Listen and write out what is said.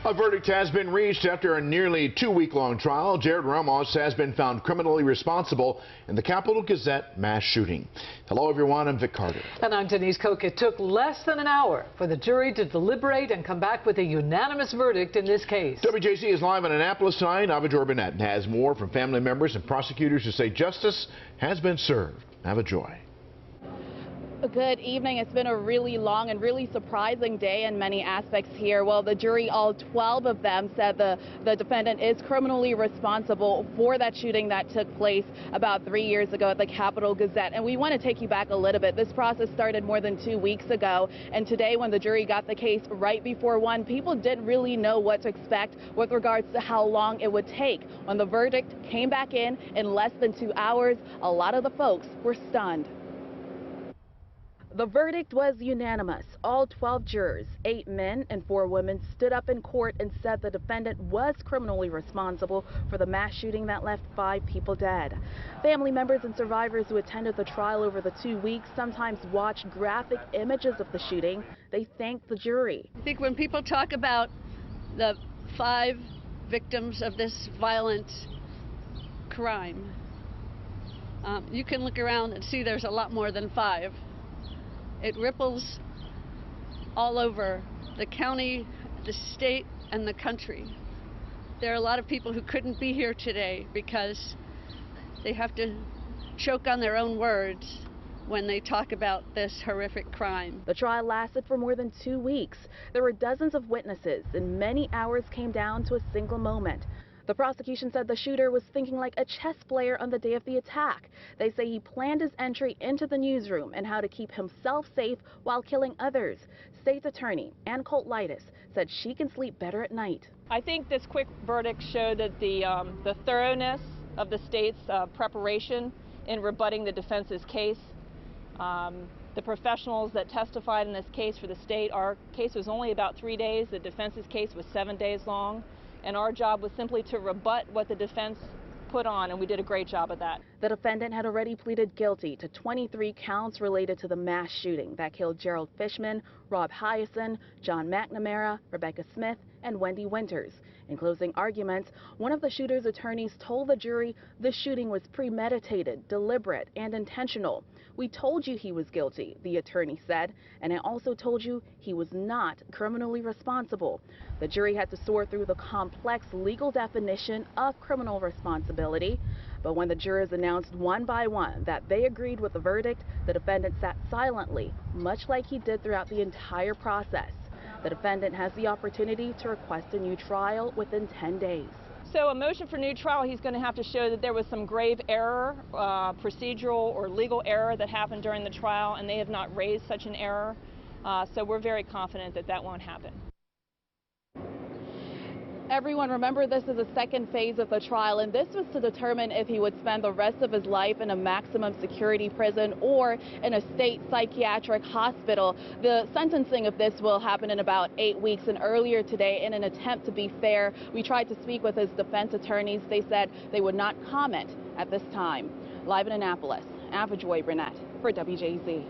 A verdict has been reached after a nearly 2-week-long trial. Jarrod Ramos has been found criminally responsible in the Capital Gazette mass shooting. Hello, everyone. I'm Vic Carter. And I'm Denise Koch. It took less than an hour for the jury to deliberate and come back with a unanimous verdict in this case. WJZ is live in Annapolis tonight. Jarrod has more from family members and prosecutors who say justice has been served. Joy. Good evening. It's been a really long and really surprising day in many aspects here. Well, the jury, all 12 of them, said the defendant is criminally responsible for that shooting that took place about 3 years ago at the Capital Gazette. And we want to take you back a little bit. This process started more than 2 weeks ago. And today, when the jury got the case right before 1, people didn't really know what to expect with regards to how long it would take. When the verdict came back in less than 2 hours, a lot of the folks were stunned. The verdict was unanimous. All 12 jurors, 8 men and 4 women, stood up in court and said the defendant was criminally responsible for the mass shooting that left 5 people dead. Family members and survivors who attended the trial over the 2 weeks sometimes watched graphic images of the shooting. They thanked the jury. I think when people talk about the 5 victims of this violent crime, you can look around and see there's a lot more than 5. It ripples all over the county, the state, and the country. There are a lot of people who couldn't be here today because they have to choke on their own words when they talk about this horrific crime. The trial lasted for more than 2 weeks. There were dozens of witnesses, and many hours came down to a single moment. The prosecution said the shooter was thinking like a chess player on the day of the attack. They say he planned his entry into the newsroom and how to keep himself safe while killing others. State's attorney Ann Coltlitis said she can sleep better at night. I think this quick verdict showed that the thoroughness of the state's preparation in rebutting the defense's case. The professionals that testified in this case for the state, our case was only about 3 days. The defense's case was 7 days long. And our job was simply to rebut what the defense put on, and we did a great job of that. The defendant had already pleaded guilty to 23 counts related to the mass shooting that killed Gerald Fishman, Rob Hyacin, John McNamara, Rebecca Smith, and Wendy Winters. In closing arguments, one of the shooter's attorneys told the jury the shooting was premeditated, deliberate, and intentional. "We told you he was guilty," the attorney said, "and I also told you he was not criminally responsible." The jury had to sort through the complex legal definition of criminal responsibility. But when the jurors announced one by one that they agreed with the verdict, the defendant sat silently, much like he did throughout the entire process. The defendant has the opportunity to request a new trial within 10 days. So a motion for new trial, he's going to have to show that there was some grave error, procedural or legal error that happened during the trial, and they have not raised such an error. So we're very confident that that won't happen. Everyone, remember, this is the second phase of the trial, and this was to determine if he would spend the rest of his life in a maximum security prison or in a state psychiatric hospital. The sentencing of this will happen in about 8 weeks, and earlier today, in an attempt to be fair, we tried to speak with his defense attorneys. They said they would not comment at this time. Live in Annapolis, Joy for WJZ.